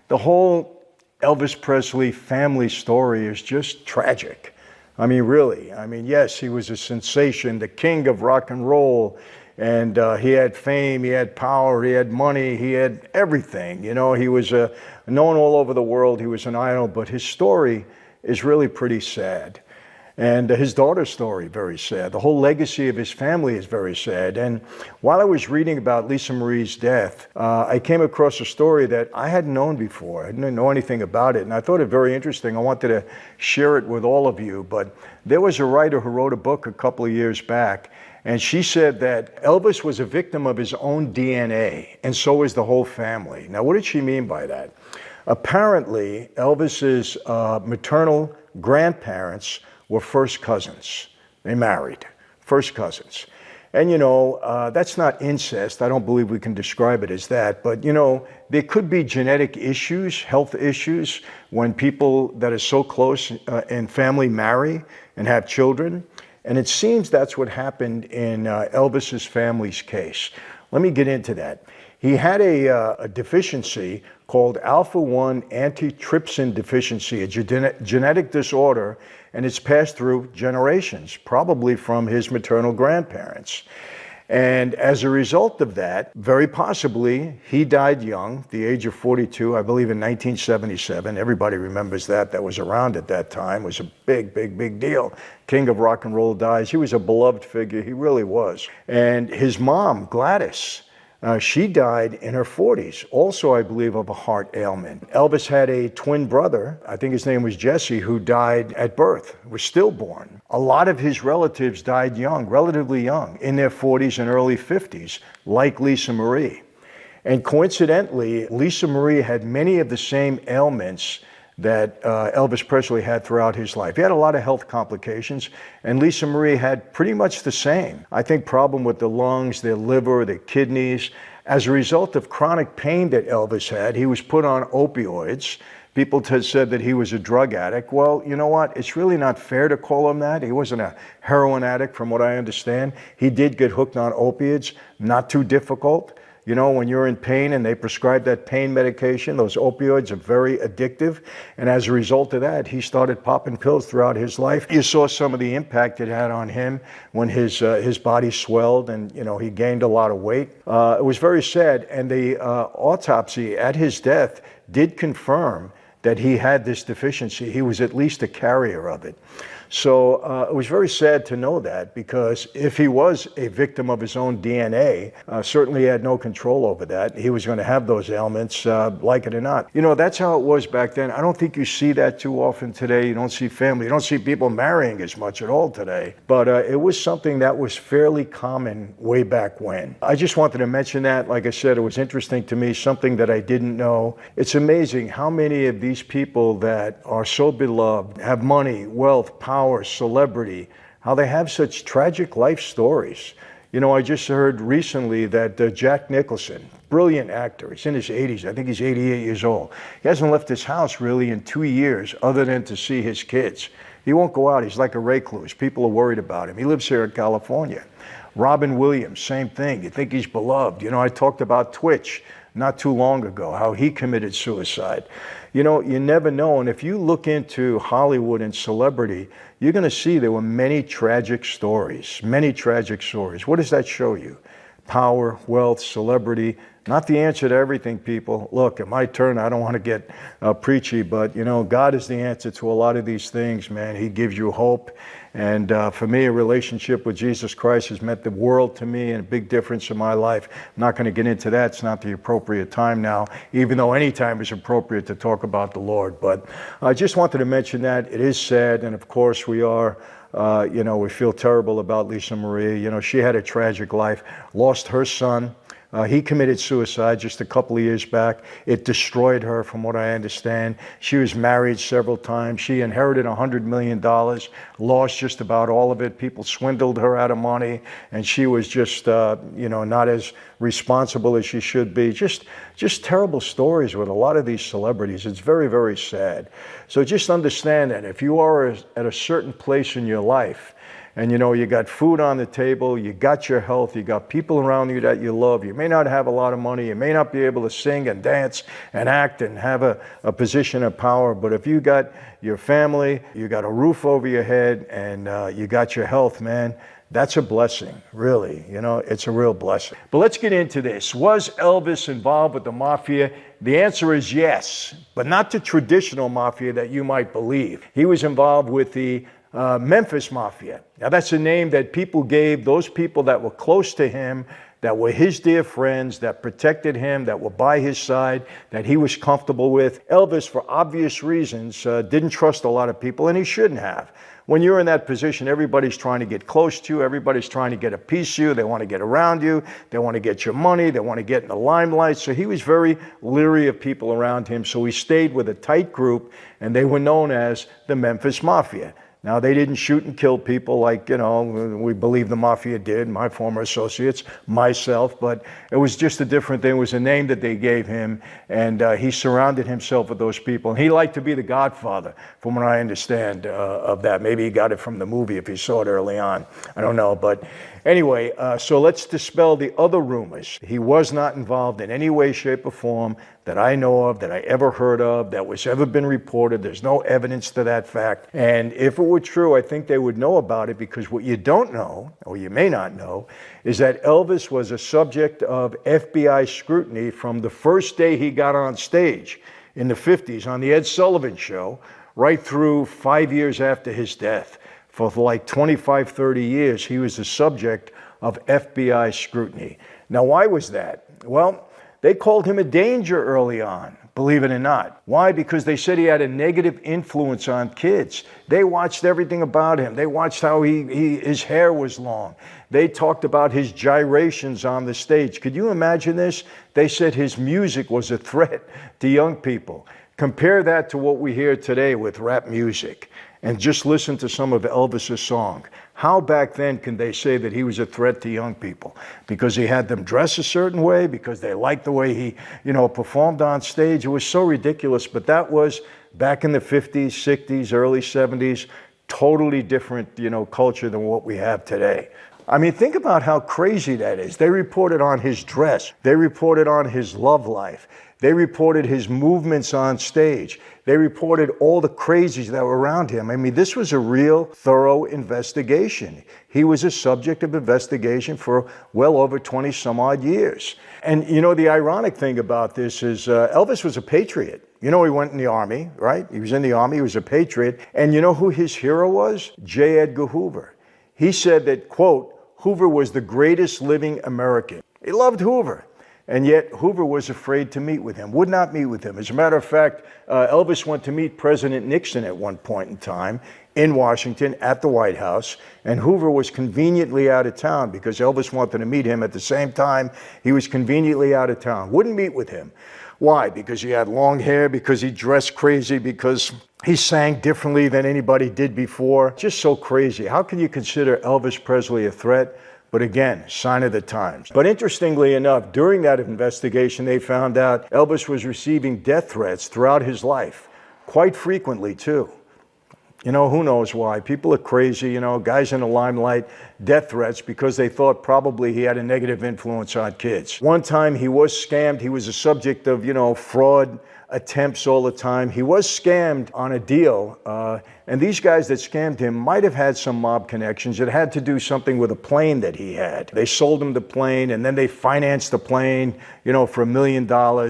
The whole Elvis Presley family story is just tragic. I mean, really. I mean, yes, he was a sensation, the king of rock and roll, and he had fame, he had power, he had money, he had everything. You know, he was known all over the world. He was an idol, but his story is really pretty sad. And his daughter's story, very sad. The whole legacy of his family is very sad. And while I was reading about Lisa Marie's death, I came across a story that I hadn't known before. I didn't know anything about it, and I thought it very interesting. I wanted to share it with all of you. But there was a writer who wrote a book a couple of years back, and she said that Elvis was a victim of his own DNA, and so is the whole family. Now, what did she mean by that? Apparently, Elvis's maternal grandparents were first cousins. They married, first cousins. And you know, that's not incest. I don't believe we can describe it as that. But you know, there could be genetic issues, health issues, when people that are so close in family marry and have children. And it seems that's what happened in Elvis's family's case. Let me get into that. He had a deficiency called alpha-1 antitrypsin deficiency, a genetic disorder, and it's passed through generations, probably from his maternal grandparents. And as a result of that, very possibly, he died young, the age of 42, I believe in 1977. Everybody remembers that. That was around at that time. It was a big, big, big deal. King of rock and roll dies. He was a beloved figure. He really was. And his mom, Gladys, she died in her 40s, also, I believe, of a heart ailment. Elvis had a twin brother, I think his name was Jesse, who died at birth, was stillborn. A lot of his relatives died young, relatively young, in their 40s and early 50s, like Lisa Marie. And coincidentally, Lisa Marie had many of the same ailments that Elvis Presley had throughout his life. He had a lot of health complications, and Lisa Marie had pretty much the same. I think problem with the lungs, their liver, their kidneys. As a result of chronic pain that Elvis had, he was put on opioids. People had said that he was a drug addict. Well, you know what? It's really not fair to call him that. He wasn't a heroin addict, from what I understand. He did get hooked on opiates, not too difficult. You know, when you're in pain and they prescribe that pain medication, those opioids are very addictive. And as a result of that, he started popping pills throughout his life. You saw some of the impact it had on him when his body swelled and, you know, he gained a lot of weight. It was very sad. And the autopsy at his death did confirm that he had this deficiency. He was at least a carrier of it. So it was very sad to know that, because if he was a victim of his own DNA, certainly he had no control over that. He was going to have those ailments, like it or not. You know, that's how it was back then. I don't think you see that too often today. You don't see family. You don't see people marrying as much at all today. But it was something that was fairly common way back when. I just wanted to mention that. Like I said, it was interesting to me, something that I didn't know. It's amazing how many of these people that are so beloved, have money, wealth, power, celebrity, how they have such tragic life stories. You know, I just heard recently that Jack Nicholson, brilliant actor, he's in his 80s, I think he's 88 years old. He hasn't left his house really in 2 years other than to see his kids. He won't go out, he's like a recluse. People are worried about him. He lives here in California. Robin Williams, same thing. You think he's beloved. You know, I talked about Twitch not too long ago, how he committed suicide. You know, you never know. And if you look into Hollywood and celebrity, you're going to see there were many tragic stories, many tragic stories. What does that show you? Power, wealth, celebrity, not the answer to everything, people. Look, at my turn, I don't want to get preachy, but, you know, God is the answer to a lot of these things, man. He gives you hope. And for me, a relationship with Jesus Christ has meant the world to me and a big difference in my life. I'm not going to get into that. It's not the appropriate time now, even though any time is appropriate to talk about the Lord. But I just wanted to mention that. It is sad, and of course we are. You know, we feel terrible about Lisa Marie. You know, she had a tragic life, lost her son. He committed suicide just a couple of years back. It destroyed her, from what I understand. She was married several times. She inherited $100 million, lost just about all of it. People swindled her out of money, and she was just, you know, not as responsible as she should be. Just terrible stories with a lot of these celebrities. It's very, very sad. So just understand that if you are at a certain place in your life, and you got food on the table, you got your health, you got people around you that you love. You may not have a lot of money, you may not be able to sing and dance and act and have a position of power, but if you got your family, you got a roof over your head, and you got your health, man, that's a blessing, really. It's a real blessing. But let's get into this. Was Elvis involved with the mafia? The answer is yes, but not the traditional mafia that you might believe. He was involved with the Memphis Mafia. Now, that's a name that people gave those people that were close to him, that were his dear friends, that protected him, that were by his side, that he was comfortable with. Elvis, for obvious reasons, didn't trust a lot of people, and he shouldn't have. When you're in that position, everybody's trying to get close to you. Everybody's trying to get a piece of you. They want to get around you. They want to get your money. They want to get in the limelight. So he was very leery of people around him. So he stayed with a tight group, and they were known as the Memphis Mafia. Now, they didn't shoot and kill people like, we believe the mafia did, my former associates, myself, but it was just a different thing. It was a name that they gave him, and he surrounded himself with those people. And he liked to be the godfather, from what I understand of that. Maybe he got it from the movie if he saw it early on. I don't know, but anyway, so let's dispel the other rumors. He was not involved in any way, shape, or form that I know of, that I ever heard of, that was ever been reported. There's no evidence to that fact. And if it were true, I think they would know about it, because what you don't know, or you may not know, is that Elvis was a subject of FBI scrutiny from the first day he got on stage in the 50s on the Ed Sullivan Show, right through 5 years after his death. For like 25, 30 years, he was the subject of FBI scrutiny. Now, why was that? Well, they called him a danger early on, believe it or not. Why? Because they said he had a negative influence on kids. They watched everything about him. They watched how his hair was long. They talked about his gyrations on the stage. Could you imagine this? They said his music was a threat to young people. Compare that to what we hear today with rap music, and just listen to some of Elvis's song. How back then can they say that he was a threat to young people? Because he had them dress a certain way, because they liked the way he, performed on stage. It was so ridiculous, but that was back in the 50s, 60s, early 70s, totally different, culture than what we have today. I mean, think about how crazy that is. They reported on his dress. They reported on his love life. They reported his movements on stage. They reported all the crazies that were around him. I mean, this was a real thorough investigation. He was a subject of investigation for well over 20 some odd years. And the ironic thing about this is Elvis was a patriot. He went in the Army, right? He was in the Army, he was a patriot. And you know who his hero was? J. Edgar Hoover. He said that, quote, Hoover was the greatest living American. He loved Hoover. And yet Hoover was afraid to meet with him, would not meet with him. As a matter of fact, Elvis went to meet President Nixon at one point in time in Washington at the White House, and Hoover was conveniently out of town because Elvis wanted to meet him at the same time. He was conveniently out of town, wouldn't meet with him. Why? Because he had long hair, because he dressed crazy, because he sang differently than anybody did before. Just so crazy. How can you consider Elvis Presley a threat? But again, sign of the times. But interestingly enough, during that investigation, they found out Elvis was receiving death threats throughout his life, quite frequently too. Who knows why? People are crazy, guys in the limelight, death threats because they thought probably he had a negative influence on kids. One time he was scammed. He was a subject of, fraud attempts all the time. He was scammed on a deal, and these guys that scammed him might have had some mob connections. It had to do something with a plane that he had. They sold him the plane, and then they financed the plane, for $1 million.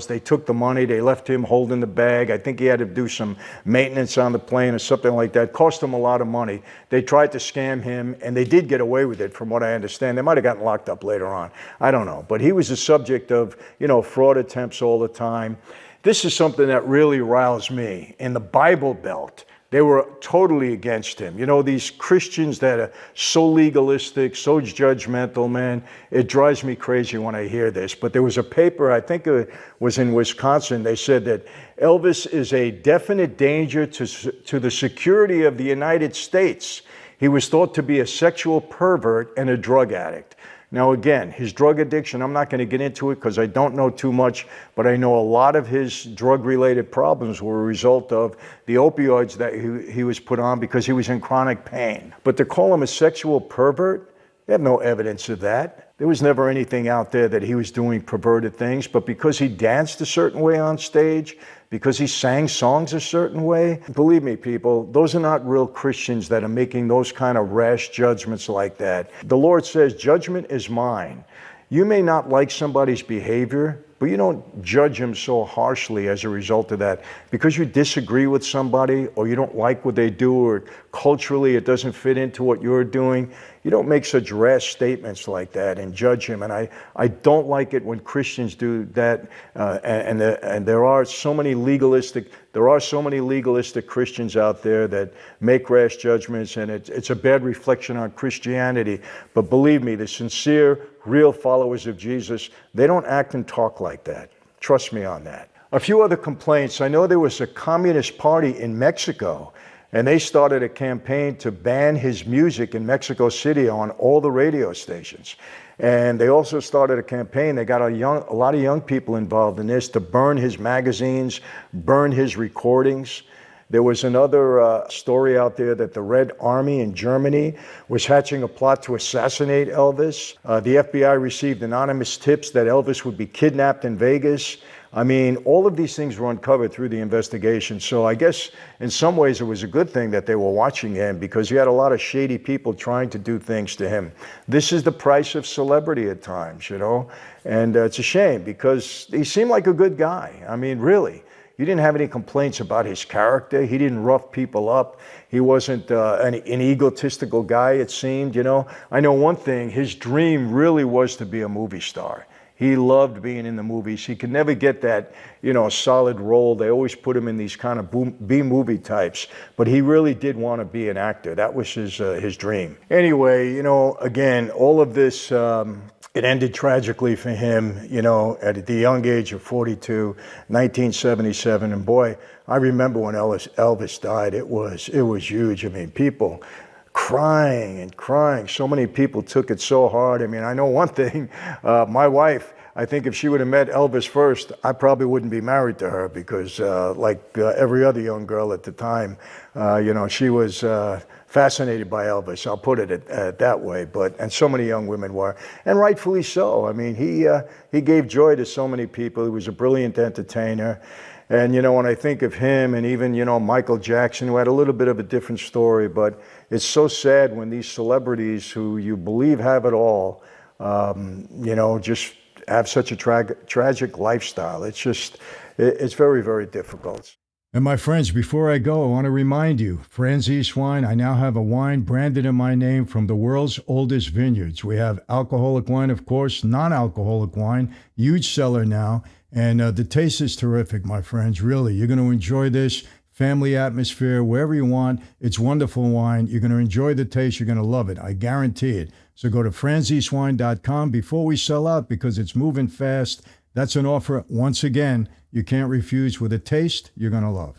They took the money. They left him holding the bag. I think he had to do some maintenance on the plane or something like that. Cost him a lot of money. They tried to scam him, and they did get away with it, from what I understand. They might have gotten locked up later on. I don't know. But he was the subject of, fraud attempts all the time. This is something that really riles me. In the Bible Belt, they were totally against him. These Christians that are so legalistic, so judgmental, man, it drives me crazy when I hear this. But there was a paper, I think it was in Wisconsin, they said that Elvis is a definite danger to the security of the United States. He was thought to be a sexual pervert and a drug addict. Now again, his drug addiction, I'm not going to get into it because I don't know too much, but I know a lot of his drug-related problems were a result of the opioids that he was put on because he was in chronic pain. But to call him a sexual pervert, they have no evidence of that. There was never anything out there that he was doing perverted things, but because he danced a certain way on stage, because he sang songs a certain way, believe me, people, those are not real Christians that are making those kind of rash judgments like that. The Lord says, judgment is mine. You may not like somebody's behavior, but you don't judge them so harshly as a result of that. Because you disagree with somebody or you don't like what they do or culturally it doesn't fit into what you're doing, you don't make such rash statements like that and judge him. And I don't like it when Christians do that. And there are so many legalistic Christians out there that make rash judgments, and it's a bad reflection on Christianity. But believe me, the sincere, real followers of Jesus, they don't act and talk like that. Trust me on that. A few other complaints. I know there was a communist party in Mexico, and they started a campaign to ban his music in Mexico City on all the radio stations. And they also started a campaign, they got a lot of young people involved in this, to burn his magazines, burn his recordings. There was another story out there that the Red Army in Germany was hatching a plot to assassinate Elvis. The FBI received anonymous tips that Elvis would be kidnapped in Vegas. I mean, all of these things were uncovered through the investigation. So I guess in some ways it was a good thing that they were watching him, because he had a lot of shady people trying to do things to him. This is the price of celebrity at times, you know, and it's a shame because he seemed like a good guy. I mean, really. You didn't have any complaints about his character. He didn't rough people up. He wasn't an egotistical guy, it seemed, you know. I know one thing, his dream really was to be a movie star. He loved being in the movies. He could never get that, you know, solid role. They always put him in these kind of B-movie types. But he really did want to be an actor. That was his dream. Anyway, you know, again, all of this, it ended tragically for him, you know, at the young age of 42, 1977. And boy, I remember when Elvis died, it was huge. I mean, people crying and crying. So many people took it so hard. I mean, I know one thing, my wife, I think if she would have met Elvis first, I probably wouldn't be married to her because like every other young girl at the time, you know, she was fascinated by Elvis. I'll put it that way. And so many young women were, and rightfully so. I mean, he gave joy to so many people. He was a brilliant entertainer. And, you know, when I think of him and even, you know, Michael Jackson, who had a little bit of a different story, but it's so sad when these celebrities who you believe have it all, you know, just have such a tragic lifestyle. It's very, very difficult. And my friends, before I go, I want to remind you, Franzese Wine, I now have a wine branded in my name from the world's oldest vineyards. We have alcoholic wine, of course, non-alcoholic wine, huge seller now. And the taste is terrific, my friends. Really, you're going to enjoy this family atmosphere wherever you want. It's wonderful wine. You're going to enjoy the taste. You're going to love it. I guarantee it. So go to franzesewine.com before we sell out because it's moving fast. That's an offer, once again, you can't refuse with a taste you're going to love.